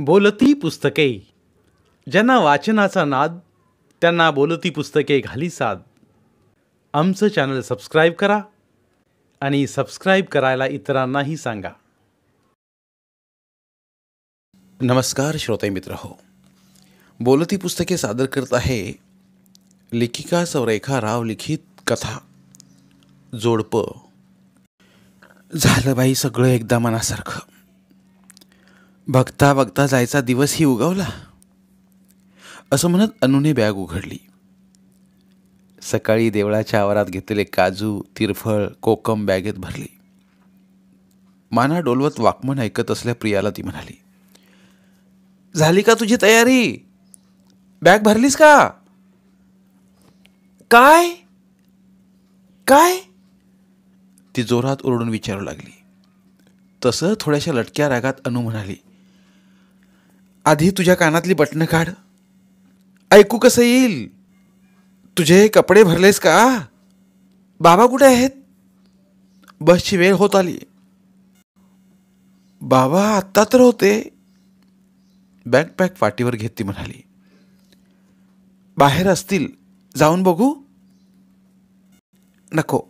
बोलती पुस्तके. ज्यांना वाचनाचा नाद त्यांना बोलती पुस्तके घाली साद. आमचं चॅनल सबस्क्राईब करा आणि सबस्क्राईब करायला इतरांनाही सांगा. नमस्कार श्रोते मित्र हो, बोलती पुस्तके सादर करत आहे लेखिका सौरेखा राव लिखित कथा जोडपं. झालं बाई सगळं एकदा मनासारखं. बघता बघता जायचा दिवसही उगवला असं म्हणत अनुने बॅग उघडली. सकाळी देवळाच्या आवारात घेतलेले काजू, तिरफळ, कोकम बॅगेत भरली. माना डोलवत वाकमन ऐकत असल्या प्रियाला ती म्हणाली, झाली का तुझी तयारी? बॅग भरलीस का? काय काय ती जोरात ओरडून विचारू लागली. तसं थोड्याशा लटक्या रागात अनु म्हणाली, आधी तुझ्या कानातली बटणं काढ, ऐकू कसं येईल. तुझे कपडे भरलेस का? बाबा कुठे आहेत? बसची वेळ होत आली. बाबा आत्ता तर होते. बॅकपॅक पाठीवर घेत ती म्हणाली, बाहेर असतील, जाऊन बघू? नको,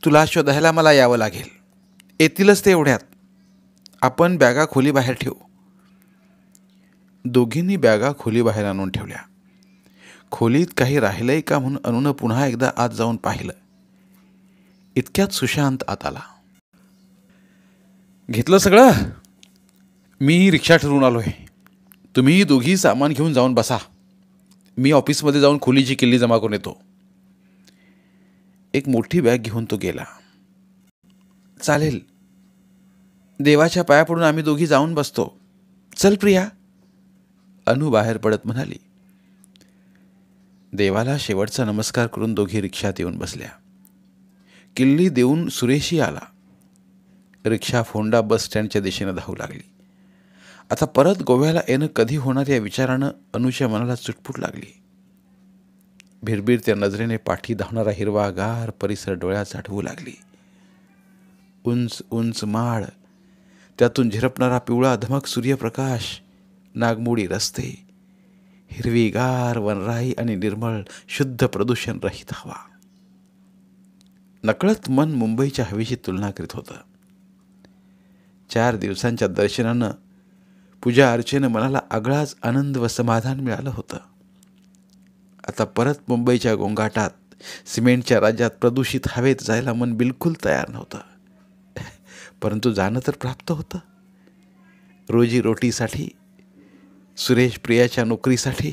तुला शोधायला मला यावं लागेल. येतीलच ते एवढ्यात. आपण बॅगा खोली बाहेर ठेवू. दोघींनी बॅगा खोली बाहेर आणून ठेवल्या. खोलीत काही राहिलंय का म्हणून अनुनं पुन्हा एकदा आत जाऊन पाहिलं. इतक्यात सुशांत आत आला. घेतलं सगळं? मी रिक्षा ठरवून आलोय. तुम्ही दोघी सामान घेऊन जाऊन बसा. मी ऑफिसमध्ये जाऊन खोलीची किल्ली जमा करून येतो. एक मोठी बॅग घेऊन तो गेला. चालेल, देवाच्या पाया पडून आम्ही दोघी जाऊन बसतो. चल प्रिया, अनु बाहेर पडत म्हणाली. देवाला शेवटचा नमस्कार करून दोघी रिक्षात येऊन बसल्या. किल्ली देऊन सुरेशही आला. रिक्षा फोंडा बस स्टँडच्या दिशेनं धावू लागली. आता परत गोव्याला येणं कधी होणार या विचारानं अनुच्या मनाला चुटपुट लागली. भिरभिरत्या नजरेने पाठी धावणारा हिरवागार परिसर डोळ्यात साठवू लागली. उंच उंच माळ, त्यातून झिरपणारा पिवळा धमक सूर्यप्रकाश, नागमोडी रस्ते, हिरवीगार वनराई आणि निर्मळ शुद्ध प्रदूषण रहित हवा. नकळत मन मुंबईच्या हवेशी तुलना करीत होतं. 4 दिवसांच्या दर्शनानं, पूजा अर्चेनं मनाला आगळाच आनंद व समाधान मिळालं होतं. आता परत मुंबईच्या गोंगाटात, सिमेंटच्या राज्यात प्रदूषित हवेत जायला मन बिलकुल तयार नव्हतं. परंतु जाणं तर प्राप्त होतं. रोजी रोटीसाठी, सुरेश प्रियाच्या नोकरीसाठी.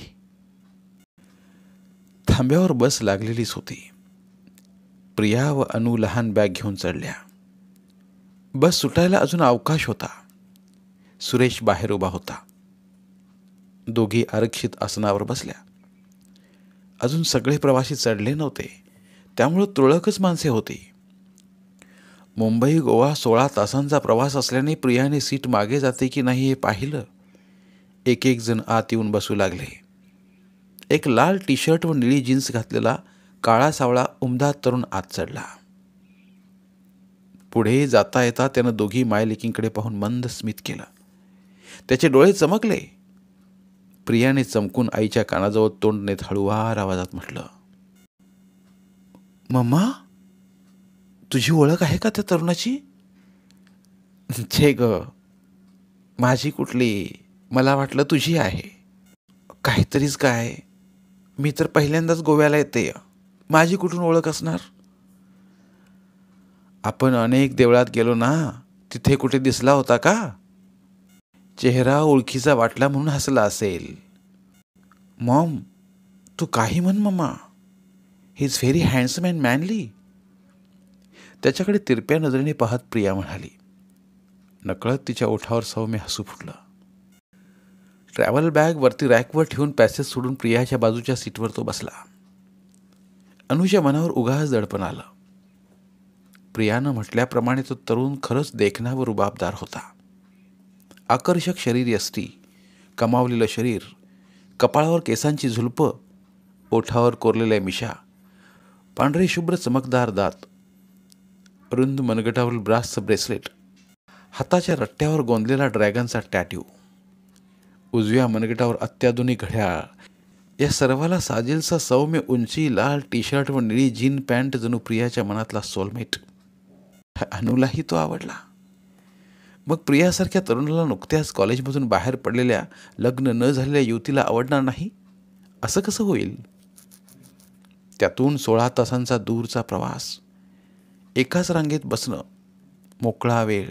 थांब्यावर बस लागलेलीच होती. प्रिया व अनु लहान बॅग घेऊन चढल्या. बस सुटायला अजून अवकाश होता. सुरेश बाहेर उभा होता. दोघी आरक्षित आसनावर बसल्या. अजून सगळे प्रवासी चढले नव्हते, त्यामुळं तुरळकच माणसे होती. मुंबई गोवा 16 तासांचा प्रवास असल्याने प्रियाने सीट मागे जाते की नाही हे पाहिलं. एक एक जण आत येऊन बसू लागले. एक लाल टी शर्ट व निळी जीन्स घातलेला काळा सावळा उमदा तरुण आत चढला. पुढे जाता येता त्यानं दोघी मायलेकींकडे पाहून मंद स्मित केलं. त्याचे डोळे चमकले. प्रियाने चमकून आईच्या कानाजवळ तोंड नेत हळुवार आवाजात म्हटलं, मम्मा, तुझी ओळख आहे का त्या तरुणाची? छे ग, माझी कुठली, मला वाटलं तुझी आहे. काहीतरीच काय, मी तर पहिल्यांदाच गोव्याला येते, माझी कुठून ओळख असणार? आपण अनेक देवळात गेलो ना, तिथे कुठे दिसला होता का? चेहरा ओळखीचा वाटला म्हणून हसला असेल. मॉम, तू काही म्हण मम्मा, he is very handsome and manly. त्याच्याकडे तिरप्या नजरेने पाहत प्रिया म्हणाली. नकळत तिच्या ओठावर सौम्य हसू फुटलं. ट्रॅव्हल बॅग वरती रॅकवर ठेवून पॅसेज सोडून प्रियाच्या बाजूच्या सीटवर तो बसला. अनुच्या मनावर उगाच दडपण आलं. प्रियानं म्हटल्याप्रमाणे तो तरुण खरंच देखणा व रुबाबदार होता. आकर्षक शरीर यष्टी, कमावलेलं शरीर, कपाळावर केसांची झुलपं, ओठावर कोरलेल्या मिशा, पांढरे शुभ्र चमकदार दात, रुंद मनगटावरील ब्रासचं ब्रेसलेट, हाताच्या रट्ट्यावर गोंदलेला ड्रॅगनचा टॅट्यू. उजव्या मनगटावर अत्याधुनिक घड्याळ, या सर्वाला साजेलचा सौम्य उंची, लाल टी शर्ट व निळी जीन पॅन्ट जणू प्रियाच्या मनातला सोलमेट. अनुलाही तो आवडला. मग प्रियासारख्या तरुणाला नुकत्याच कॉलेजमधून बाहेर पडलेल्या लग्न न झालेल्या युवतीला आवडणार नाही? असं कसं होईल? त्यातून 16 तासांचा दूरचा प्रवास, एकाच रांगेत बसणं, मोकळा वेळ,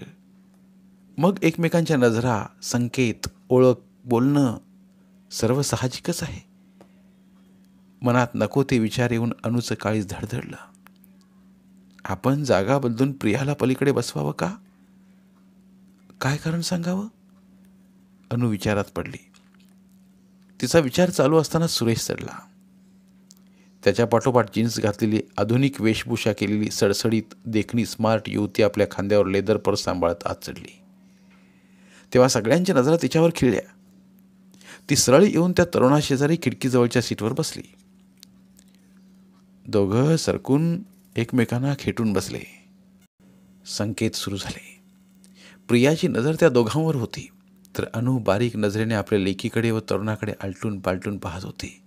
मग एकमेकांच्या नजरा, संकेत, ओळख, बोलणं सर्व साहजिकच आहे. मनात नको ते विचार येऊन अनुचं काळीज धडधडलं. आपण जागा बदलून प्रियाला पलीकडे बसवावं का? काय कारण सांगावं? अनु विचारात पडली. तिचा विचार चालू असताना सुरेश चढला. त्याच्या पाठोपाठ जीन्स घातलेली, आधुनिक वेशभूषा केलेली, सडसडीत देखणी स्मार्ट युवती आपल्या खांद्यावर लेदर पर्स सांभाळत आत चढली. तेव्हा सगळ्यांच्या नजरा तिच्यावर खिळल्या. ती सरळ येऊन त्या तरुणाशेजारी खिडकीजवळच्या सीटवर बसली. दोघं सरकून एकमेकांना खेटून बसले. संकेत सुरू झाले. प्रियाची नजर त्या दोघांवर होती, तर अनु बारीक नजरेने आपल्या लेकीकडे व तरुणाकडे आलटून पालटून पाहत होती.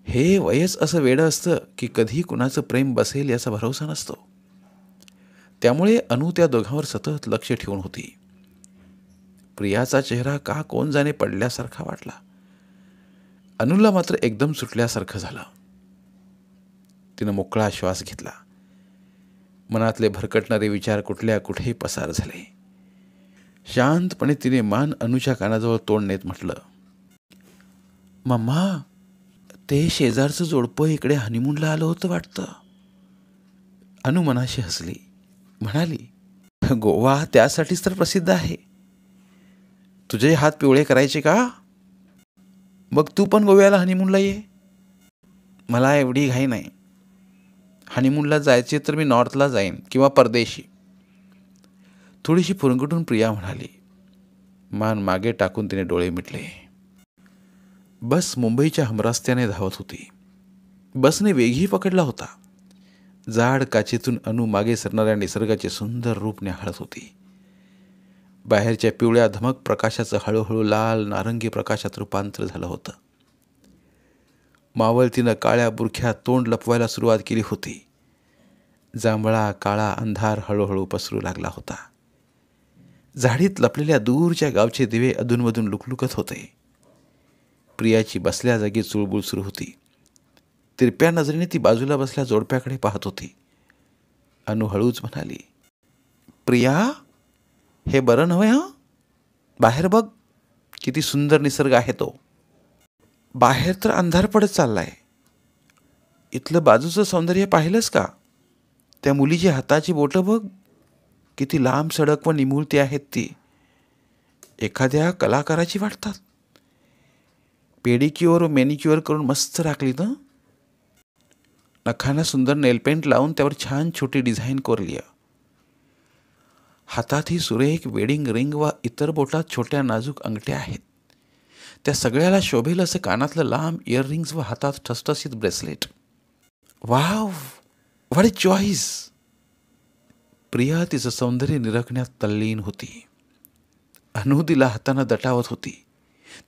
हे वयच असं वेडं असतं की कधी कुणाचं प्रेम बसेल याचा भरोसा नसतो. त्यामुळे अनु त्या दोघांवर सतत लक्ष ठेवून होती. प्रियाचा चेहरा का कोण जाणे पडल्यासारखा वाटला. अनुला मात्र एकदम सुटल्यासारखं झालं. तिनं मोकळा श्वास घेतला. मनातले भरकटणारे विचार कुठल्या कुठेही पसार झाले. शांतपणे तिने मान अनुच्या कानाजवळ तोंड नेत म्हटलं, मम्मा, ते शेजारचं जोडपं इकडे हनीमूनला आलं होतं वाटतं. अनु मनाशी हसली, म्हणाली, गोवा त्यासाठीच तर प्रसिद्ध आहे. तुझे हात पिवळे करायचे का? मग तू पण गोव्याला हनीमूनला ये. मला एवढी घाई नाही. हनीमूनला जायचे तर मी नॉर्थला जाईन किंवा परदेशी. थोडीशी फुरंगटून प्रिया म्हणाली. मान मागे टाकून तिने डोळे मिटले. बस मुंबईच्या हमरस्त्याने धावत होती. बसने वेगही पकडला होता. जाड काचेतून अनु मागे सरणाऱ्या निसर्गाचे सुंदर रूप न्याहाळत होती. बाहेरच्या पिवळ्या धमक प्रकाशाचं हळूहळू लाल नारंगी प्रकाशात रूपांतर झालं होतं. मावळतीनं काळ्या बुरख्यात तोंड लपवायला सुरुवात केली होती. जांभळा काळा अंधार हळूहळू पसरू लागला होता. झाडीत लपलेल्या दूरच्या गावचे दिवे अधूनमधून लुकलुकत होते. प्रियाची बसल्या जागी चुळबुळ सुरू होती. तिरप्या नजरेने ती बाजूला बसल्या जोडप्याकडे पाहत होती. अनु हळूच म्हणाली, प्रिया, हे बरं नव्हे हं? बाहेर बघ, किती सुंदर निसर्ग आहे तो. बाहेर तर अंधार पडत चाललाय. इथलं बाजूचं सौंदर्य पाहिलंस का? त्या मुलीची हाताची बोटं बघ, किती लांब सडक व निमुळती आहेत ती. एखाद्या कलाकाराची वाटतात. पेडिक्युअर व मॅनिक्युअर करून मस्त राखली ना. नखांना सुंदर नेलपेंट लावून त्यावर छान छोटी डिझाईन कोरली. हातात ही सुरेख वेडिंग रिंग व इतर बोटात छोट्या नाजूक अंगठ्या आहेत. त्या सगळ्याला शोभेल असं कानातलं लांब इयररिंग्स व हातात ठसठसीत bracelet. Wow, what a choice. Priya तिचं सौंदर्य निरखण्यात तल्लीन होती. अनु तिला हातानं दटावत होती.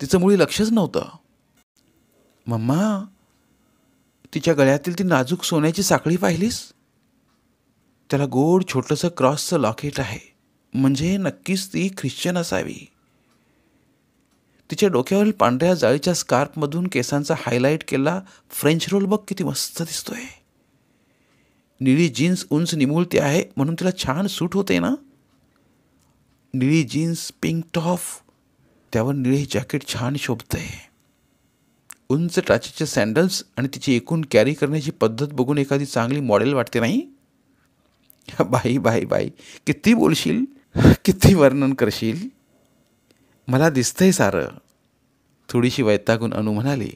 तिचं मुळी लक्षच नव्हतं. मम्मा, तिच्या गळ्यातील ती नाजूक सोन्याची साखळी पाहिलीस? त्याला गोड छोटंसं क्रॉसचं लॉकेट आहे. म्हणजे नक्कीच ती ख्रिश्चन असावी. तिच्या डोक्यावरील पांढऱ्या जाळीच्या स्कार्फमधून केसांचा हायलाईट केला फ्रेंच रोल बघ, किती मस्त दिसतोय. निळी जीन्स उंच निमुळती आहे म्हणून तिला छान सूट होते ना. निळी जीन्स, पिंक टॉप, त्यावर निळे जॅकेट छान शोभतंय. उंच टाचेचे सँडल्स आणि तिची एकूण कॅरी करण्याची पद्धत बघून एखादी चांगली मॉडेल वाटते नाही? बाई बाई बाई, किती बोलशील, किती वर्णन करशील. मला दिसतंय सारं. थोडीशी वैतागून अनु म्हणाली,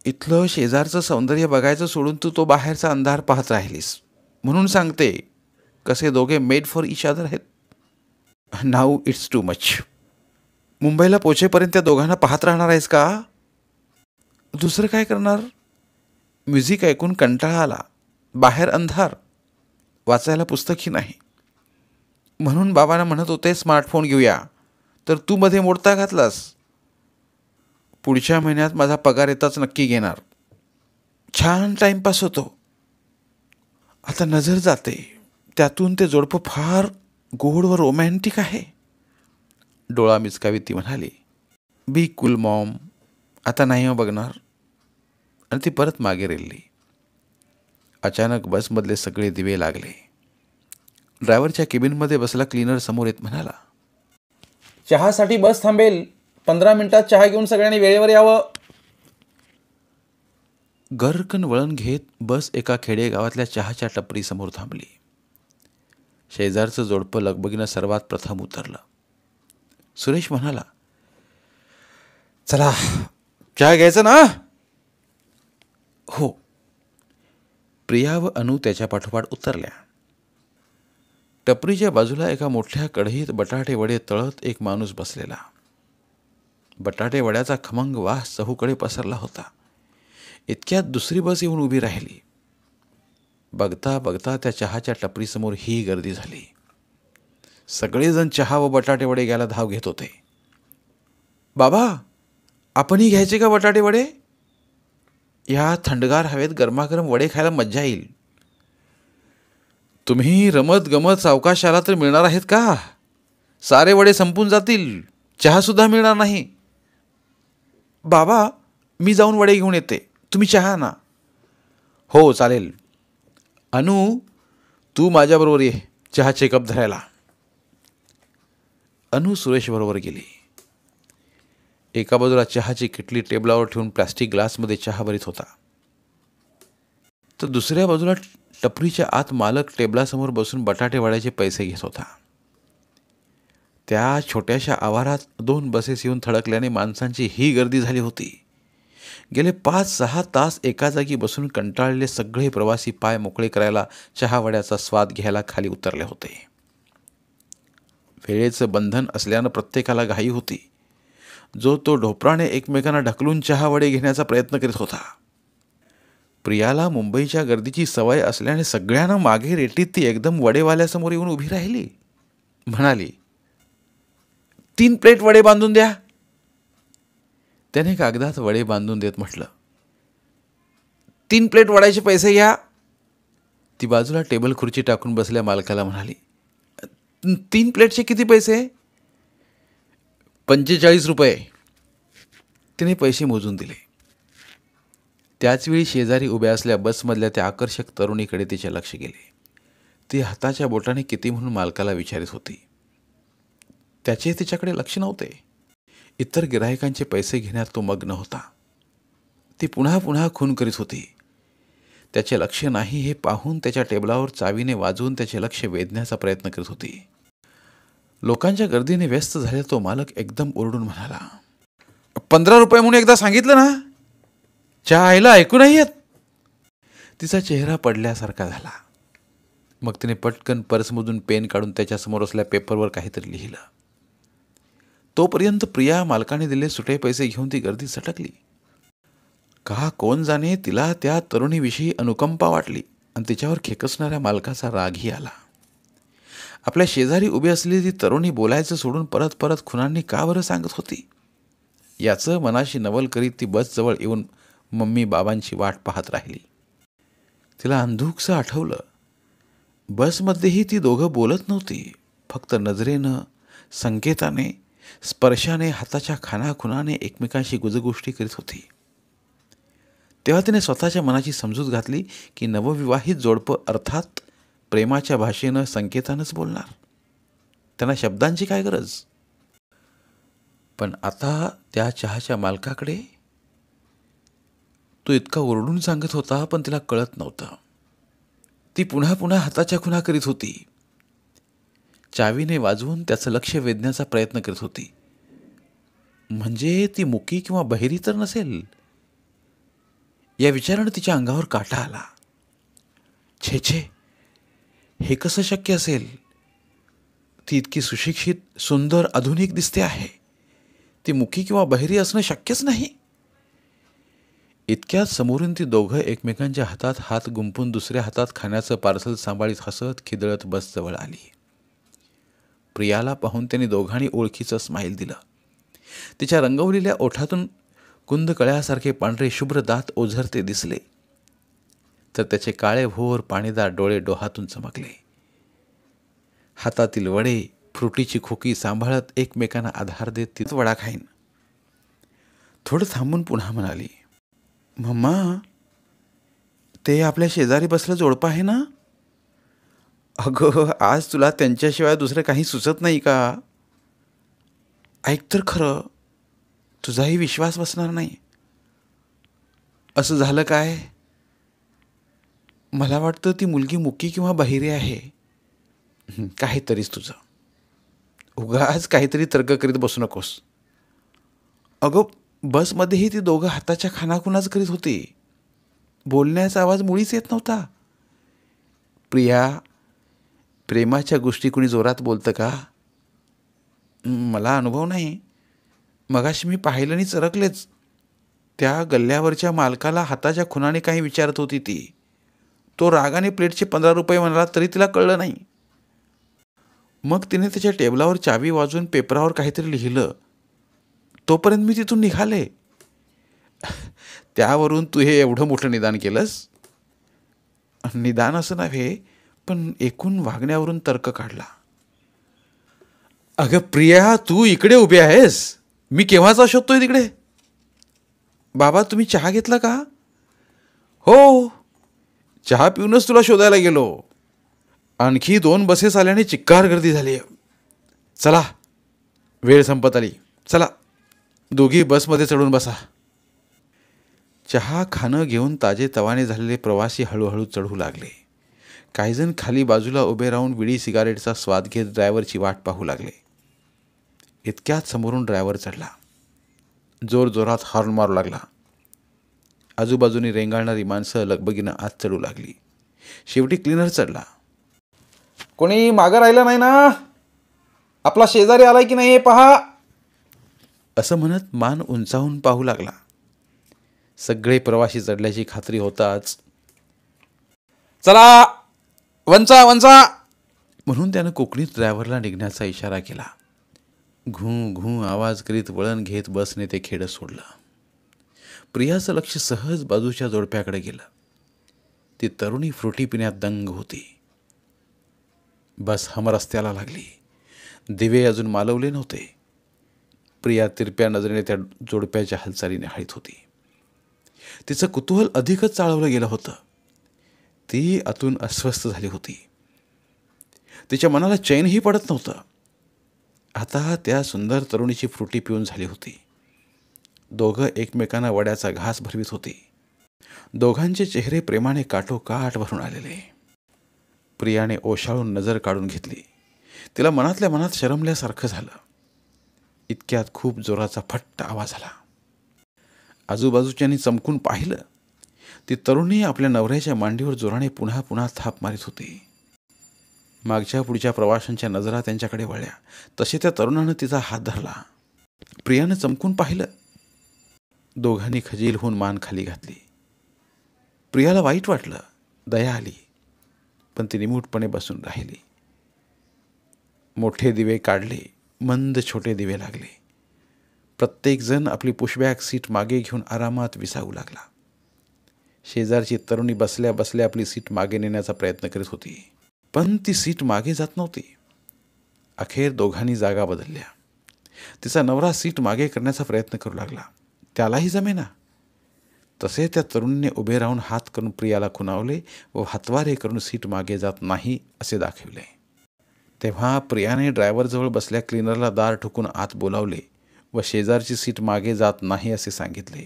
इथलं शेजारचं सौंदर्य बघायचं सोडून तू बाहेरचा अंधार पाहत राहिलीस. म्हणून सांगते, कसे दोघे मेड फॉर इच अदर आहेत. Now it's too much. मुंबईला पोचेपर्यंत त्या दोघांना पाहत राहणार आहेस का? दुसरं काय करणार? म्युझिक ऐकून कंटाळा आला. बाहेर अंधार, वाचायला पुस्तकही नाही. म्हणून बाबांना म्हणत होते स्मार्टफोन घेऊया, तर तू मध्ये मोडता घातलास. पुढच्या महिन्यात माझा पगार येताच नक्की घेणार. छान टाईमपास होतो. आता नजर जाते त्यातून ते जोडपं फार गोड व रोमॅन्टिक आहे. डोळा मिचकावीत ती म्हणाली, बी कूल मॉम, आता नाही हो बघणार. आणि ती परत मागे रेलली. अचानक बसमधले सगळे दिवे लागले. ड्रायव्हरच्या केबिनमध्ये बसला क्लीनर समोर येत म्हणाला, चहासाठी बस थांबेल. 15 मिनिटात चहा घेऊन सगळ्यांनी वेळेवर यावं. गर्रकन वळण घेत बस एका खेडेगावातल्या चहाच्या टपरीसमोर थांबली. शेजारचं जोडपं लगबगीनं सर्वात प्रथम उतरलं. सुरेश म्हणाला, चला चहा घ्यायचा ना. हो. प्रिया व अनु त्याच्या पाठोपाठ उतरल्या. टपरीच्या बाजूला एका मोठ्या कढईत बटाटे वडे तळत एक माणूस बसलेला. बटाटे वड्याचा खमंग वास चहूकडे पसरला होता. इतक्यात दुसरी बस येऊन उभी राहिली. बघता बघता त्या चहाच्या टपरीसमोर ही गर्दी झाली. सगळेजण चहा व बटाटे वडे घ्यायला धाव घेत होते. बाबा, आपणही घ्यायचे का बटाटे वडे? या थंडगार हवेत गरमागरम वडे खायला मज्जा येईल. तुम्ही रमत गमत सावकाश आला तर मिळणार आहेत का? सारे वडे संपून जातील, चहासुद्धा मिळणार नाही. बाबा, मी जाऊन वडे घेऊन येते, तुम्ही चहा ना. हो चालेल. अनु, तू माझ्याबरोबर ये चहाचे कप धरायला. अनु सुरेशबरोबर गेली. एका बाजूला चहाची किटली टेबलावर ठेवून प्लास्टिक ग्लासमध्ये चहा भरीत होता, तर दुसऱ्या बाजूला टपरीच्या आत मालक टेबलासमोर बसून बटाटे वड्याचे पैसे घेत होता. त्या छोट्याशा आवारात 2 बसेस येऊन थडकल्याने माणसांची ही गर्दी झाली होती. गेले 5-6 तास एका जागी बसून कंटाळलेले सगळे प्रवासी पाय मोकळे करायला चहा वड्याचा स्वाद घ्यायला खाली उतरले होते. वेळेचं बंधन असल्यानं प्रत्येकाला घाई होती. जो तो ढोपराने एकमेकांना ढकलून चहा वडे घेण्याचा प्रयत्न करीत होता. प्रियाला मुंबईच्या गर्दीची सवय असल्याने सगळ्यांना मागे रेटीत ती एकदम वडेवाल्यासमोर येऊन उभी राहिली. म्हणाली, 3 प्लेट वडे बांधून द्या. त्याने कागदात वडे बांधून देत म्हटलं, 3 प्लेट वड्याचे पैसे घ्या. ती बाजूला टेबल खुर्ची टाकून बसल्या मालकाला म्हणाली, 3 प्लेटचे किती पैसे? 45 रुपये. तिने पैसे मोजून दिले. त्याचवेळी शेजारी उभ्या असल्या बसमधल्या त्या आकर्षक तरुणीकडे तिचे लक्ष गेले. ती हाताच्या बोटाने किती म्हणून मालकाला विचारित होती. त्याचे तिच्याकडे लक्ष नव्हते. इतर गिराहिकांचे पैसे घेण्यात तो मग्न होता. ती पुन्हा पुन्हा खून करीत होती. त्याचे लक्ष नाही हे पाहून त्याच्या टेबलावर चावीने वाजवून त्याचे लक्ष वेधण्याचा प्रयत्न करीत होती. लोकांच्या गर्दीने व्यस्त झालेला तो मालक एकदम ओरडून म्हणाला, 15 रुपये म्हणून एकदा सांगितलं ना, चहा आईला ऐकू नाही येत. तिचा चेहरा पडल्यासारखा झाला. मग तिने पटकन पर्समधून पेन काढून त्याच्यासमोर असलेल्या पेपरवर काहीतरी लिहिलं. तोपर्यंत प्रिया मालकाने दिले सुटे पैसे घेऊन ती गर्दी सटकली. का कोण जाणे तिला त्या तरुणीविषयी अनुकंपा वाटली आणि तिच्यावर खेकसणाऱ्या मालकाचा रागही आला. आपल्या शेजारी उभी असलेली ती तरुणी बोलायचं सोडून परत परत खुनांनी का बरं सांगत होती, याचं मनाशी नवल करीत ती बसजवळ येऊन मम्मी बाबांची वाट पाहत राहिली. तिला अंधुकसं आठवलं, बसमध्येही ती दोघं बोलत नव्हती. फक्त नजरेनं, संकेताने, स्पर्शाने, हाताच्या खानाखुनाने एकमेकांशी गुजगोष्टी करीत होती. तेव्हा तिने स्वतःच्या मनाची समजूत घातली की नवविवाहित जोडपं अर्थात प्रेमाच्या भाषेनं, संकेतानंच बोलणार. त्यांना शब्दांची काय गरज. पण आता त्या चहाच्या मालकाकडे तो इतका ओरडून सांगत होता, पण तिला कळत नव्हतं. ती पुन्हा पुन्हा हाताच्या खुणा करीत होती. चावीने वाजवून त्याचं लक्ष वेधण्याचा प्रयत्न करत होती. म्हणजे ती मुकी किंवा बहिरी तर नसेल, या विचारानं तिच्या अंगावर काटा आला. छे छे, हे कसं शक्य असेल. ती इतकी सुशिक्षित, सुंदर, आधुनिक दिसते आहे. ती मुकी किंवा बहिरी असणं शक्यच नाही. इतक्यात समोरून ती दोघं एकमेकांच्या हातात हात गुंपून दुसऱ्या हातात खाण्याचं पार्सल सांभाळीत हसत खिदळत बसजवळ आली. प्रियाला पाहून त्यांनी दोघांनी ओळखीचं स्माईल दिलं. तिच्या रंगवलेल्या ओठातून कुंदकळ्यासारखे पांढरे शुभ्र दात ओझरते दिसले, तर त्याचे काळे भोर पाणीदार डोळे डोहातून चमकले. हातातील वडे, फ्रुटीची खोकी सांभाळत एकमेकांना आधार देत ती वडा खाईन. थोडं थांबून पुन्हा म्हणाली, मम्मा, ते आपल्या शेजारी बसलं जोडपं आहे ना? अगं, आज तुला त्यांच्याशिवाय दुसरं काही सुचत नाही का? ऐक तर खरं, तुझाही विश्वास बसणार नाही. असं झालं काय? मला वाटतं ती मुलगी मुकी किंवा बहिरी आहे. काहीतरीच तुझं. उगाच काहीतरी तर्क करीत बसू नकोस. अगं, बसमध्येही ती दोघं हाताच्या खानाखुनाच करीत होती. बोलण्याचा आवाज मुळीच येत नव्हता. प्रिया, प्रेमाच्या गोष्टी कुणी जोरात बोलतं का? मला अनुभव नाही. मगाशी मी पाहिलं आणि चरकलेच. त्या गल्ल्यावरच्या मालकाला हाताच्या खुनाने काही विचारत होती ती. तो रागाने प्लेटचे 15 रुपये म्हणाला तरी तिला कळलं नाही. मग तिने त्याच्या टेबलावर चावी वाजवून पेपरावर काहीतरी लिहिलं. तोपर्यंत मी तिथून निघाले. त्यावरून तू हे एवढं मोठं निदान केलंस? निदान असं नव्हे, पण एकूण वागण्यावरून तर्क काढला. अगं प्रिया, तू इकडे उभी आहेस. मी केव्हाचा शोधतोय तिकडे. बाबा, तुम्ही चहा घेतला का? हो, चहा पिऊनच तुला शोधायला गेलो. आणखी 2 बसेस आल्याने चिक्कार गर्दी झाली. चला, वेळ संपत आली. चला, दोघी बसमध्ये चढून बसा. चहा खाणं घेऊन ताजे तवाने झालेले प्रवासी हळूहळू चढू लागले. काहीजण खाली बाजूला उभे राहून विडी सिगारेटचा स्वाद घेत ड्रायव्हरची वाट पाहू लागले. इतक्यात समोरून ड्रायव्हर चढला. जोरजोरात हॉर्न मारू लागला. आजूबाजूनी रेंगाळणारी माणसं लगबगीनं आत चढू लागली. शेवटी क्लीनर चढला. कोणी मागं राहिलं नाही ना? आपला शेजारी आलाय की नाही हे पहा, असं म्हणत मान उंचावून पाहू लागला. सगळे प्रवासी चढल्याची खात्री होताच चला, वंचा वंचा, म्हणून त्यानं कोकणीत ड्रायव्हरला निघण्याचा इशारा केला. घू घू आवाज करीत वळण घेत बसने ते खेडं सोडलं. प्रियाचं लक्ष सहज बाजूच्या जोडप्याकडे गेलं. ती तरुणी फ्रुटी पिण्यात दंग होती. बस हमरस्त्याला लागली. दिवे अजून मालवले नव्हते. प्रिया तिरप्या नजरेने त्या जोडप्याच्या हालचाली निहाळीत होती. तिचं कुतूहल अधिकच चाळवलं गेलं होतं. ती आतून अस्वस्थ झाली होती. तिच्या मनाला चैनही पडत नव्हतं. आता त्या सुंदर तरुणीची फ्रुटी पिऊन झाली होती. दोघं एकमेकांना वड्याचा घास भरवीत होती. दोघांचे चेहरे प्रेमाने काठोकाठ भरून आलेले. प्रियाने ओशाळून नजर काढून घेतली. तिला मनातल्या मनात शरमल्यासारखं झालं. इतक्यात खूप जोराचा फट्ट आवाज आला. आजूबाजूच्यांनी चमकून पाहिलं. ती तरुणी आपल्या नवऱ्याच्या मांडीवर जोराने पुन्हा पुन्हा थाप मारित होती. मागच्या पुढच्या प्रवाशांच्या नजरा त्यांच्याकडे वळल्या तसे त्या तरुणानं तिचा हात धरला. प्रियानं चमकून पाहिलं. दोघांनी खजील होऊन मान खाली घातली. प्रियाला वाईट वाटलं, दया आली, पण ती निमूटपणे बसून राहिली. मोठे दिवे काढले, मंद छोटे दिवे लागले. प्रत्येकजण आपली पुशबॅक सीट मागे घेऊन आरामात विसावू लागला. शेजारची तरुणी बसल्या बसल्या आपली सीट मागे नेण्याचा प्रयत्न करीत होती, पण ती सीट मागे जात नव्हती. अखेर दोघांनी जागा बदलल्या. तिचा नवरा सीट मागे करण्याचा प्रयत्न करू लागला. त्यालाही जमेना. तसे त्या तरुणीने उभे राहून हात करून प्रियाला खुणावले व हातवारे करून सीट मागे जात नाही असे दाखविले. तेव्हा प्रियाने ड्रायव्हरजवळ बसल्या क्लीनरला दार ठोकून आत बोलावले व शेजारची सीट मागे जात नाही असे सांगितले.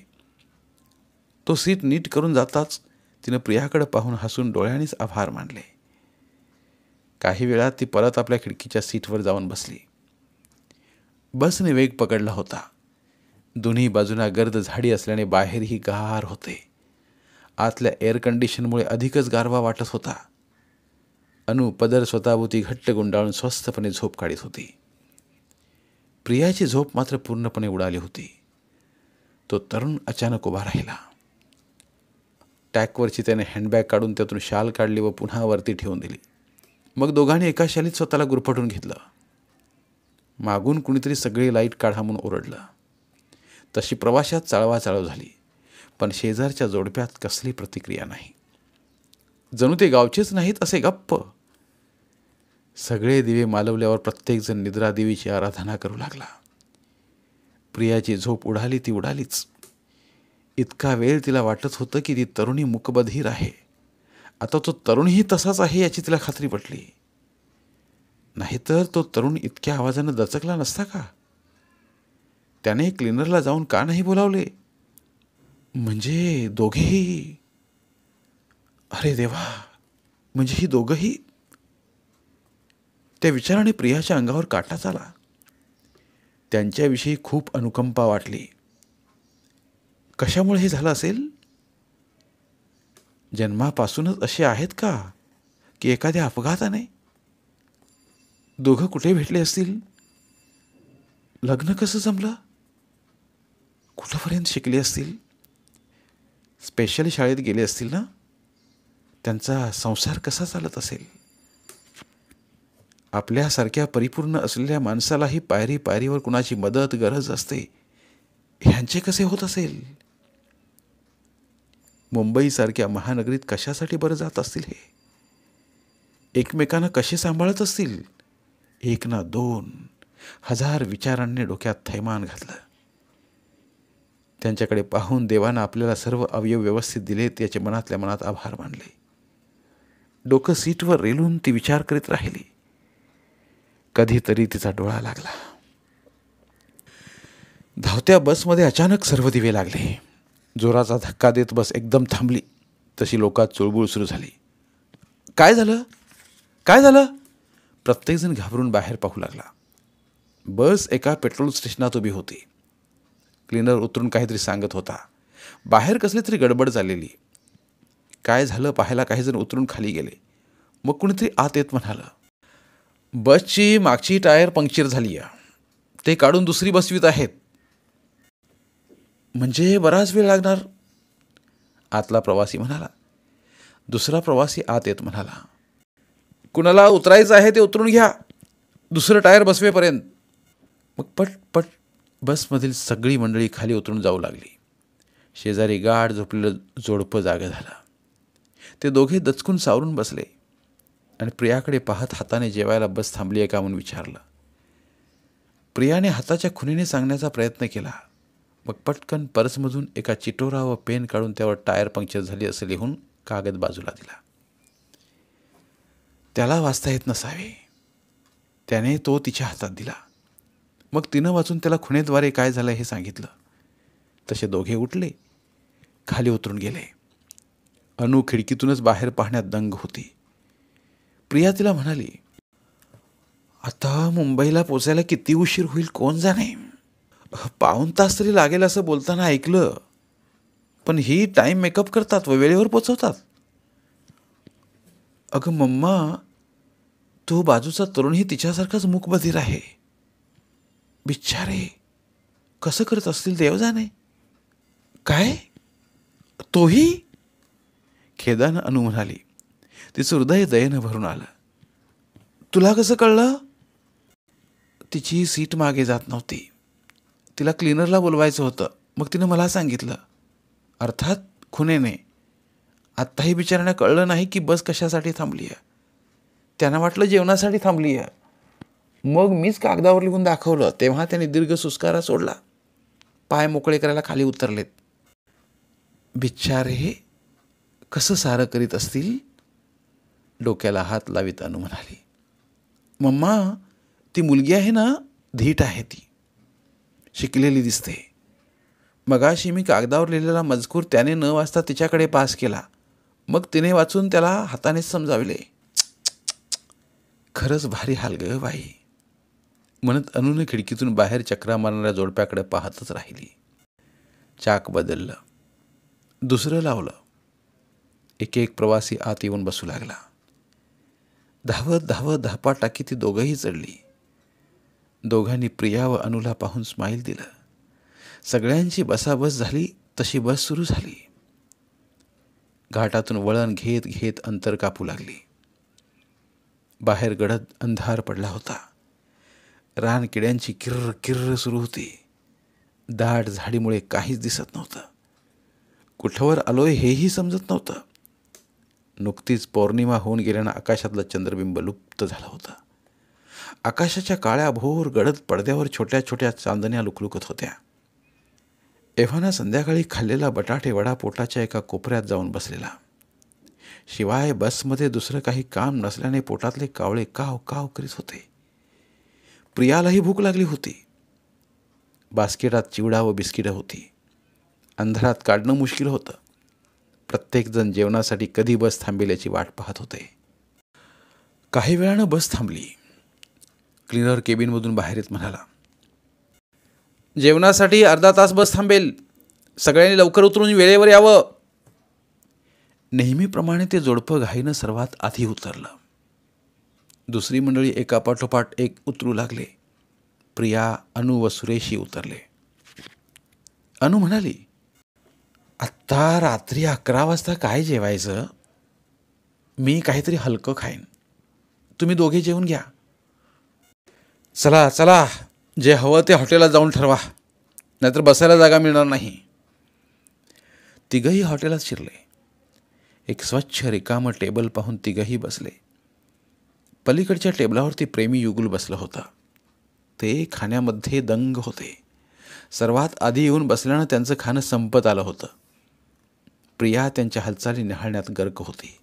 तो सीट नीट करून जाताच तिनं प्रियाकडे पाहून हसून डोळ्यांनीच आभार मानले. काही वेळात ती परत आपल्या खिडकीच्या सीटवर जाऊन बसली. बसने वेग पकडला होता. दोन्ही बाजूंना गर्द झाडी असल्याने बाहेरही गार होते. आतल्या एअर कंडिशनमुळे अधिकच गारवा वाटत होता. अनु पदर स्वतःभोवती घट्ट गुंडाळून स्वस्थपणे झोप काढीत होती. प्रियाची झोप मात्र पूर्णपणे उडाली होती. तो तरुण अचानक उभा राहिला. टॅकवरची त्याने हँडबॅग काढून त्यातून शाल काढली व पुन्हा वरती ठेवून दिली. मग दोघांनी एका शालीत स्वतःला गुरफटून घेतलं. मागून कुणीतरी सगळे लाईट काढा म्हणून ओरडलं. तशी प्रवाशात चाळवाचाळव झाली, पण शेजारच्या जोडप्यात कसली प्रतिक्रिया नाही. जणू ते गावचेच नाहीत असे गप्प. सगळे दिवे मालवल्यावर प्रत्येकजण निद्रादेवीची आराधना करू लागला. प्रियाची झोप उडाली ती उडालीच. इतका वेळ तिला वाटत होतं की ती तरुणी मूकबधीर आहे. आता तो तरुणही तसाच आहे याची तिला खात्री पटली. नाहीतर तो तरुण इतक्या आवाजानं दचकला नसता का? त्याने क्लिनरला जाऊन का नाही बोलावले? म्हणजे दोघेही, अरे देवा, म्हणजे ही दोघंही. त्या विचाराने प्रियाच्या अंगावर काटाच आला. त्यांच्याविषयी खूप अनुकंपा वाटली. कशामुळे हे झालं असेल? जन्मापासूनच असे आहेत का, की एखाद्या अपघाताने? दोघं कुठे भेटले असतील? लग्न कसं जमलं? कुठंपर्यंत शिकले असतील? स्पेशल शाळेत गेले असतील ना? त्यांचा संसार कसा चालत असेल? आपल्यासारख्या परिपूर्ण असलेल्या माणसालाही पायरी पायरीवर कुणाची मदत गरज असते. ह्यांचे कसे होत असेल? मुंबईसारख्या महानगरीत कशासाठी बरं जात असतील हे? एकमेकांना कसे सांभाळत असतील? एक ना दोन, हजार विचारांनी डोक्यात थैमान घातलं. त्यांच्याकडे पाहून देवानं आपल्याला सर्व अवयव व्यवस्थित दिलेत याचे मनातल्या मनात आभार मानले. डोकं सीटवर रेलून ती विचार करीत राहिली. कधीतरी तिचा डोळा लागला. धावत्या बसमध्ये अचानक सर्व दिवे लागले. जोराचा धक्का देत बस एकदम थांबली. तशी लोकात चुळबुळ सुरू झाली. काय झालं? काय झालं? प्रत्येकजण घाबरून बाहेर पाहू लागला. बस एका पेट्रोल स्टेशनात उभी होती. क्लीनर उतरून काहीतरी सांगत होता. बाहेर कसली तरी गडबड झालेली. काय झालं पाहायला काहीजण उतरून खाली गेले. मग कुणीतरी आत येत म्हणालं, बसची मागची टायर पंक्चर झाली आहे, ते काढून दुसरी बसवीत आहेत. म्हणजे बराच वेळ लागणार, आतला प्रवासी म्हणाला. दुसरा प्रवासी आत येत म्हणाला, कुणाला उतरायचं आहे ते उतरून घ्या, दुसरं टायर बसवेपर्यंत. मग पट बसमधील सगळी मंडळी खाली उतरून जाऊ लागली. शेजारी गाढ झोपलेलं जोडपं जागं झालं. ते दोघे दचकून सावरून बसले आणि प्रियाकडे पाहत हाताने जेवायला बस थांबली आहे का म्हणून विचारलं. प्रियाने हाताच्या खुणेने सांगण्याचा प्रयत्न केला. मग पटकन पर्समधून एका चिटोरा व पेन काढून त्यावर टायर पंक्चर झाली असं लिहून कागद बाजूला दिला. त्याला वाचता येत नसावे, त्याने तो तिच्या हातात दिला. मग तिनं वाचून त्याला खुणेद्वारे काय झालं हे सांगितलं. तसे दोघे उठले, खाली उतरून गेले. अनु खिडकीतूनच बाहेर पाहण्यात दंग होती. प्रिया तिला म्हणाली, आता मुंबईला पोचायला किती उशीर होईल कोण जाणे. पाऊण तास तरी लागेल असं बोलताना ऐकलं, पण ही टाईम मेकअप करतात व वेळेवर पोचवतात. अगं मम्मा, तो बाजूचा तरुणही तिच्यासारखाच मूकबधीर आहे. बिचारे कसं करत असतील देव जाणे. काय? तोही? खेदानं अनु म्हणाली. तिचं हृदय दयेनं भरून आलं. तुला कसं कळलं? तिची सीट मागे जात नव्हती. तिला क्लीनरला बोलवायचं होतं, मग तिनं मला सांगितलं. अर्थात खुनेने. आत्ताही बिचाऱ्यांना कळलं नाही की बस कशासाठी थांबली आहे. त्यांना वाटलं जेवणासाठी थांबली आहे. मग मीच कागदावर लिहून दाखवलं, तेव्हा त्याने दीर्घ सुस्कारा सोडला. पाय मोकळे करायला खाली उतरलेत. बिचारे कसं सारं करीत असतील. डोक्याला हात लावीत अनु म्हणाली, मम्मा, ती मुलगी आहे ना, धीट आहे ती, शिकलेली दिसते. मगाशी मी कागदावर लिहिलेला मजकूर त्याने न वाचता तिच्याकडे पास केला. मग तिने वाचून त्याला हातानेच समजावले. खरंच भारी हाल ग बाई, म्हणत अनुने खिडकीतून बाहेर चक्रा मारणाऱ्या जोडप्याकडे पाहतच राहिली. चाक बदललं, दुसरं लावलं. एक एक प्रवासी आत येऊन बसू लागला. धावत धावत धापा टाकी ती दोघंही चढली. दोघांनी प्रिया व अनुला पाहून स्माईल दिलं. सगळ्यांची बसाबस झाली तशी बस सुरू झाली. घाटातून वळण घेत घेत अंतर कापू लागली. बाहेर गडद अंधार पडला होता. रानकिड्यांची किर्र किर्र सुरू होती. दाट झाडीमुळे काहीच दिसत नव्हतं. कुठवर आलोय हेही समजत नव्हतं. नुकतीच पौर्णिमा होऊन गेल्यानं आकाशातलं चंद्रबिंब लुप्त झालं होतं. आकाशाच्या काळ्या भोर गडद पडद्यावर छोट्या छोट्या चांदण्या लुकलुकत होत्या. एव्हाना संध्याकाळी खाल्लेला बटाटे वडा पोटाच्या एका कोपऱ्यात जाऊन बसलेला. शिवाय बसमध्ये दुसरं काही काम नसल्याने पोटातले कावळे काव काव करीत होते. प्रियालाही भूक लागली होती. बास्केटात चिवडा व बिस्किटं होती. अंधारात काढणं मुश्किल होतं. प्रत्येकजण जेवणासाठी कधी बस थांबेल याची वाट पाहत होते. काही वेळानं बस थांबली. क्लिनर केबिनमधून बाहेर येत म्हणाला, जेवणासाठी अर्धा तास बस थांबेल. सगळ्यांनी लवकर उतरून वेळेवर यावं. नेहमीप्रमाणे ते जोडपं घाईनं सर्वात आधी उतरलं. दुसरी मंडळी एकापाठोपाठ एक उतरू लागले. प्रिया, अनु व सुरेशही उतरले. अनु म्हणाली, आत्ता रात्री 11 वाजता काय जेवायचं? मी काहीतरी हलकं खाईन. तुम्ही दोघे जेवून घ्या. चला चला, जे हवं ते हॉटेलात जाऊन ठरवा, नाहीतर बसायला जागा मिळणार नाही. तिघही हॉटेलात शिरले. एक स्वच्छ रिकामं टेबल पाहून तिघही बसले. पलीकडच्या टेबलावरती प्रेमी युगुल बसलं होतं. ते खाण्यामध्ये दंग होते. सर्वात आधी येऊन बसल्यानं त्यांचं खाणं संपत आलं होतं. प्रिया त्यांच्या हालचाली निहाळण्यात गर्क होती.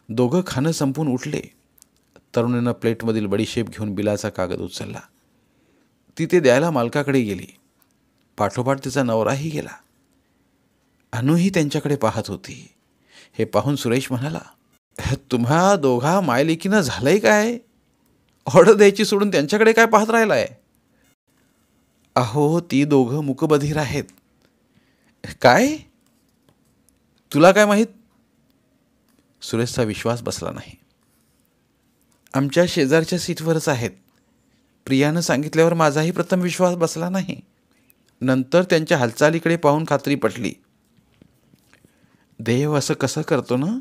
दोघं खाणं संपून उठले. तरुणीनं प्लेटमधील बडीशेप घेऊन बिलाचा कागद उचलला. ती ते द्यायला मालकाकडे गेली. पाठोपाठ तिचा नवराही गेला. अनुही त्यांच्याकडे पाहत होती. हे पाहून सुरेश म्हणाला, तुम्हा दोघा मायलेकीनं झालंय काय? ऑर्डर द्यायची सोडून त्यांच्याकडे काय पाहत राहिलाय? अहो, ती दोघं मूकबधीर आहेत. काय? तुला काय माहीत? सुरेशचा विश्वास बसला नाही. आमच्या शेजारच्या सीटवरच आहेत. प्रियानं सांगितल्यावर माझाही प्रथम विश्वास बसला नाही. नंतर त्यांच्या हालचालीकडे पाहून खात्री पटली. देव असं कसं करतो ना?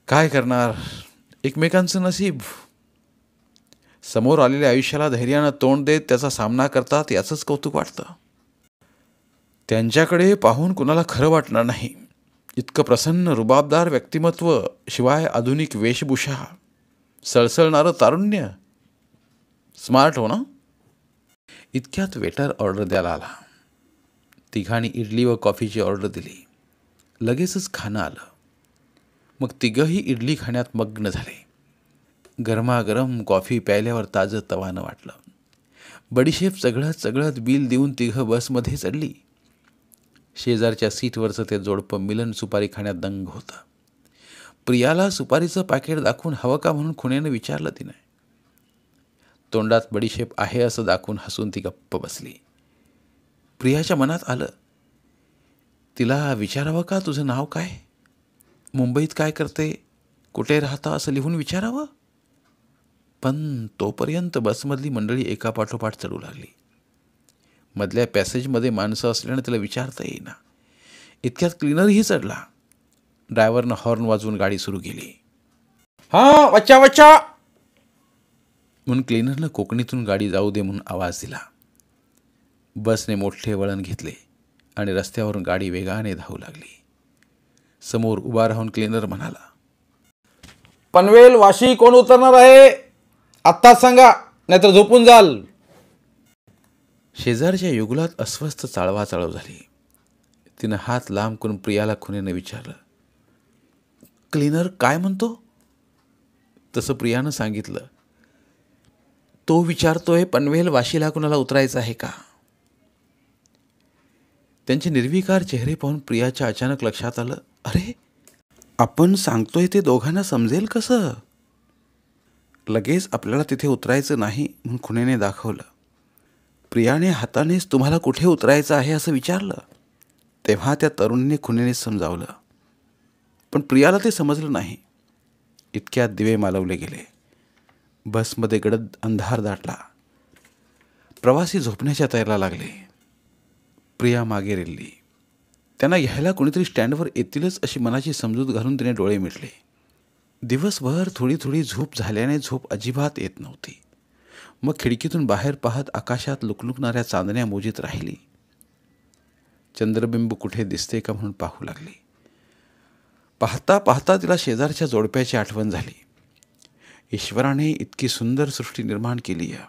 काय करणार, एकमेकांचं नसीब. समोर आलेल्या आयुष्याला धैर्यानं तोंड देत त्याचा सामना करतात याचंच कौतुक वाटतं. त्यांच्याकडे पाहून कुणाला खरं वाटणार नाही. इतकं प्रसन्न रुबाबदार व्यक्तिमत्व, शिवाय आधुनिक वेशभूषा, सळसळणारं तारुण्य. स्मार्ट हो ना? इतक्यात वेटर ऑर्डर द्यायला आला. तिघांनी इडली व कॉफीची ऑर्डर दिली. लगेचच खाणं आलं. मग तिघंही इडली खाण्यात मग्न झाले. गरमागरम कॉफी प्यायल्यावर ताजं तवानं वाटलं. बडीशेप चघळत चघळत बिल देऊन तिघं बसमध्ये चढली. शेजारच्या सीटवरचं ते जोडपं मिलन सुपारी खाण्यात दंग होतं. प्रियाला सुपारीचं पॅकेट दाखवून हवं का म्हणून खुणेनं विचारलं तिने. तोंडात बडीशेप आहे असं दाखवून हसून ती गप्प बसली. प्रियाच्या मनात आलं, तिला विचारावं का तुझं नाव काय, मुंबईत काय करते, कुठे राहता असं लिहून विचारावं. पण तोपर्यंत बसमधली मंडळी एकापाठोपाठ चढू लागली. मधल्या पॅसेजमध्ये माणसं असल्यानं तिला विचारता येईना. इतक्यात क्लीनरही चढला. ड्रायव्हरनं हॉर्न वाजवून गाडी सुरू केली. हां, वच्चा वच्चा म्हणून क्लीनरनं कोकणीतून गाडी जाऊ दे म्हणून आवाज दिला. बसने मोठे वळण घेतले आणि रस्त्यावरून गाडी वेगाने धावू लागली. समोर उभा राहून क्लीनर म्हणाला, पनवेल वाशी कोण उतरणार आहे? आत्ताच सांगा, नाहीतर झोपून जाल. शेजारच्या युगुलात अस्वस्थ चाळवाचाळव झाली. तिनं हात लांब करून प्रियाला खुनेनं विचारलं, क्लीनर काय म्हणतो? तसं प्रियानं सांगितलं. तो विचारतोय पनवेल वाशीला कुणाला उतरायचं आहे का? त्यांचे निर्विकार चेहरे पाहून प्रियाच्या अचानक लक्षात आलं, अरे आपण सांगतोय ते दोघांना समजेल कसं? लगेच आपल्याला तिथे उतरायचं नाही म्हणून खुनेने दाखवलं. प्रियाने हातानेच तुम्हाला कुठे उतरायचं आहे असं विचारलं. तेव्हा त्या तरुणीने खुनेने समजावलं. पण प्रियाला ते समजलं नाही. इतक्यात दिवे मालवले गेले. बसमध्ये गडद अंधार दाटला. प्रवासी झोपण्याच्या तयारीला लागले. प्रिया मागे रेलली. त्यांना घ्यायला कोणीतरी स्टँडवर येतीलच अशी मनाची समजूत घालून तिने डोळे मिटले. दिवसभर थोडी थोडी झोप झाल्याने झोप अजिबात येत नव्हती. मग खिडकीतून बाहेर पाहत आकाशात लुकलुकणाऱ्या चांदण्या मोजीत राहिली. चंद्रबिंब कुठे दिसते का म्हणून पाहू लागली. पाहता पाहता तिला शेजारच्या जोडप्याची आठवण झाली. ईश्वराने इतकी सुंदर सृष्टी निर्माण केली आहे.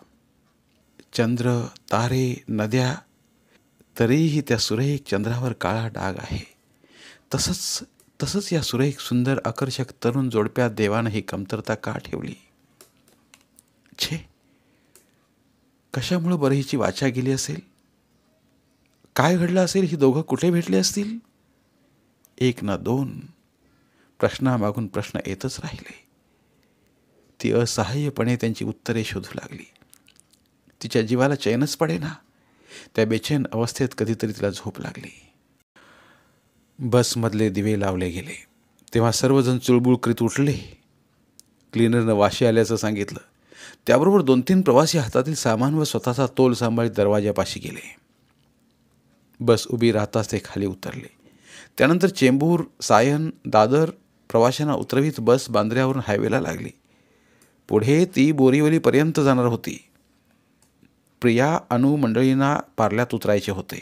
चंद्र, तारे, नद्या, तरीही त्या सुरेख चंद्रावर काळा डाग आहे. तसंच या सुरेख सुंदर आकर्षक तरुण जोडप्यात देवानं ही कमतरता का ठेवली? छे, कशामुळे बरं हिची वाचा गेली असेल? काय घडलं असेल? ही दोघं कुठे भेटले असतील? एक ना दोन प्रश्नामागून प्रश्न येतच राहिले. ती असहाय्यपणे त्यांची उत्तरे शोधू लागली. तिच्या जीवाला चैनच पडेना. त्या बेचैन अवस्थेत कधीतरी तिला झोप लागली. बसमधले दिवे लावले गेले तेव्हा सर्वजण चुळबुळ करीत उठले. क्लीनरनं वाशी आल्याचं सांगितलं. त्याबरोबर 2-3 प्रवासी हातातील सामान व स्वतःचा तोल सांभाळीत दरवाजापाशी गेले. बस उभी राहताच ते खाली उतरले. त्यानंतर चेंबूर, सायन, दादर प्रवाशांना उतरवीत बस बांद्र्यावरून हायवेला लागली. पुढे ती बोरिवलीपर्यंत जाणार होती. प्रिया, अनु मंडळींना पार्ल्यात उतरायचे होते.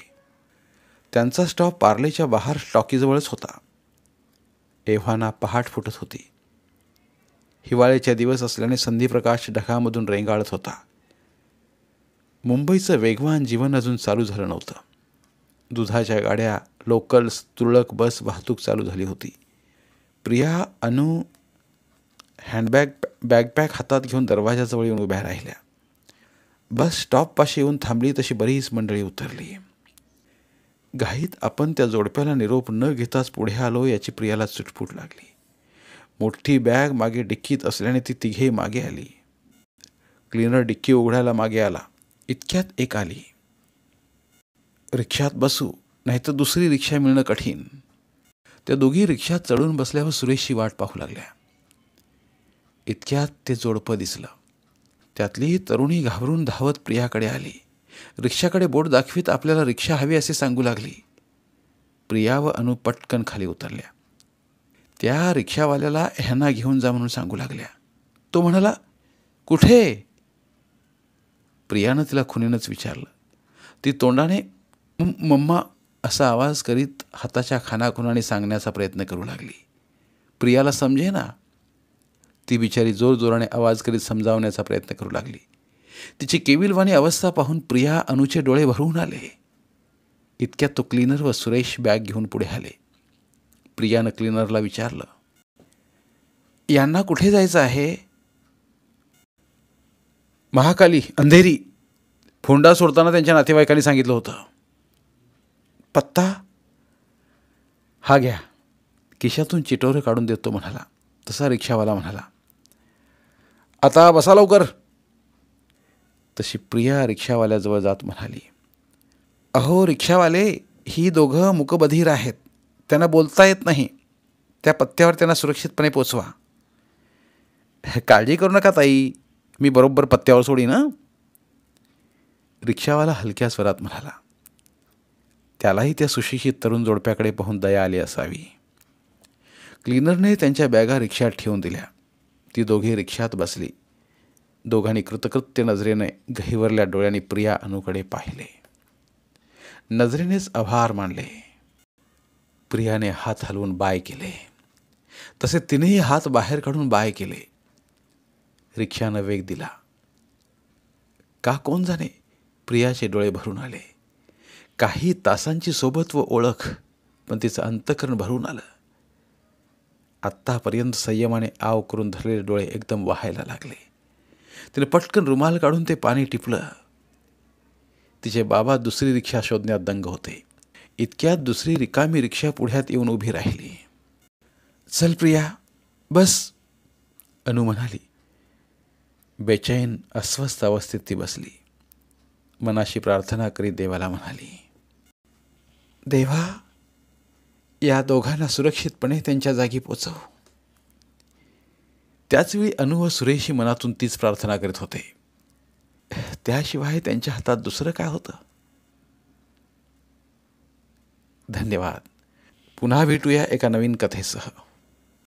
त्यांचा स्टॉप पार्लेच्या बाहेर टॉकीजवळच होता. एव्हाना पहाट फुटत होती. हिवाळ्याच्या दिवस असल्याने संधीप्रकाश ढगामधून रेंगाळत होता. मुंबईचं वेगवान जीवन अजून चालू झालं नव्हतं. दुधाच्या गाड्या, लोकल्स, तुरळक बस वाहतूक चालू झाली होती. प्रिया, अनु बॅगपॅक हातात घेऊन दरवाजाजवळ येऊन उभ्या राहिल्या. बस स्टॉपपाशी येऊन थांबली तशी बरीच मंडळी उतरली. घाईत आपण त्या जोडप्याला निरोप न घेताच पुढे आलो याची प्रियाला चुटपूट लागली. मोठी बॅग मागे डिक्कीत असल्याने ती तिघे मागे आली. क्लीनर डिक्की उघडायला मागे आला. इतक्यात एक आली. रिक्षात बसू नाहीतर दुसरी रिक्षा मिळणं कठीण. त्या दोघी रिक्षात चढून बसल्यावर सुरेशची वाट पाहू लागल्या. इतक्यात ते जोडपं दिसलं. त्यातली तरुणी घाबरून धावत प्रियाकडे आली. रिक्षाकडे बोट दाखवीत आपल्याला रिक्षा हवी असे सांगू लागली. प्रिया व अनु पटकन खाली उतरल्या. त्या रिक्षावाल्याला ह्यांना घेऊन जा म्हणून सांगू लागल्या. तो म्हणाला, कुठे? प्रियानं तिला खुनीनंच विचारलं. ती तोंडाने मम्मा असा आवाज करीत हाताच्या खानाखुनाने सांगण्याचा प्रयत्न करू लागली. प्रियाला समजे ना. ती बिचारी जोरजोराने आवाज करीत समजावण्याचा प्रयत्न करू लागली. तिची केविलवाणी अवस्था पाहून प्रिया, अनुचे डोळे भरून आले. इतक्यात तो क्लीनर व सुरेश बॅग घेऊन पुढे आले. प्रियानं क्लीनरला विचारलं, यांना कुठे जायचं आहे? महाकाली, अंधेरी. फोंडा सोडताना त्यांच्या नातेवाईकांनी सांगितलं होतं. पत्ता? हा घ्या. खिशातून चिटोरं काढून देतो म्हणाला. तसा रिक्षावाला म्हणाला, आता बसा लवकर. तशी प्रिया रिक्षावाल्याजवळ जात म्हणाली, अहो रिक्षावाले, ही दोघं मूकबधीर आहेत. त्यांना बोलता येत नाही. त्या पत्त्यावर त्यांना सुरक्षितपणे पोचवा. काळजी करू नका ताई, मी बरोबर पत्त्यावर सोडीन. रिक्षावाला हलक्या स्वरात म्हणाला. त्यालाही त्या सुशिक्षित तरुण जोडप्याकडे पाहून दया आली असावी. क्लीनरने त्यांच्या बॅगा रिक्षात ठेवून दिल्या. ती दोघे रिक्षात बसली. दोघांनी कृतकृत्य नजरेने गहिवरल्या डोळ्यांनी प्रिया अनुकडे पाहिले. नजरेनेच आभार मानले. प्रियाने हात हलवून बाय केले. तसे तिनेही हात बाहेर काढून बाय केले. रिक्षानं वेग दिला. का कोण जाणे, प्रियाचे डोळे भरून आले. काही तासांची सोबत व ओळख, पण तिचं अंतःकरण भरून आलं. आत्तापर्यंत संयमाने आव करून धरलेले डोळे एकदम वाहायला लागले. तिने पटकन रुमाल काढून ते पाणी टिपलं. तिचे बाबा दुसरी रिक्षा शोधण्यात दंग होते. इतक्यात दुसरी रिकामी रिक्षा पुढ्यात येऊन उभी राहिली. चल प्रिया, बस, अनु म्हणाली. बेचैन अस्वस्थ अवस्थेत ती बसली. मनाशी प्रार्थना करीत देवाला म्हणाली, देवा, या दोघांना सुरक्षितपणे त्यांच्या जागी पोचव. त्याचवेळी अनु व सुरेशही मनातून तीच प्रार्थना करीत होते. त्याशिवाय त्यांच्या हातात दुसरं काय होतं? धन्यवाद. पुन्हा भेटूया एका नवीन कथेसह.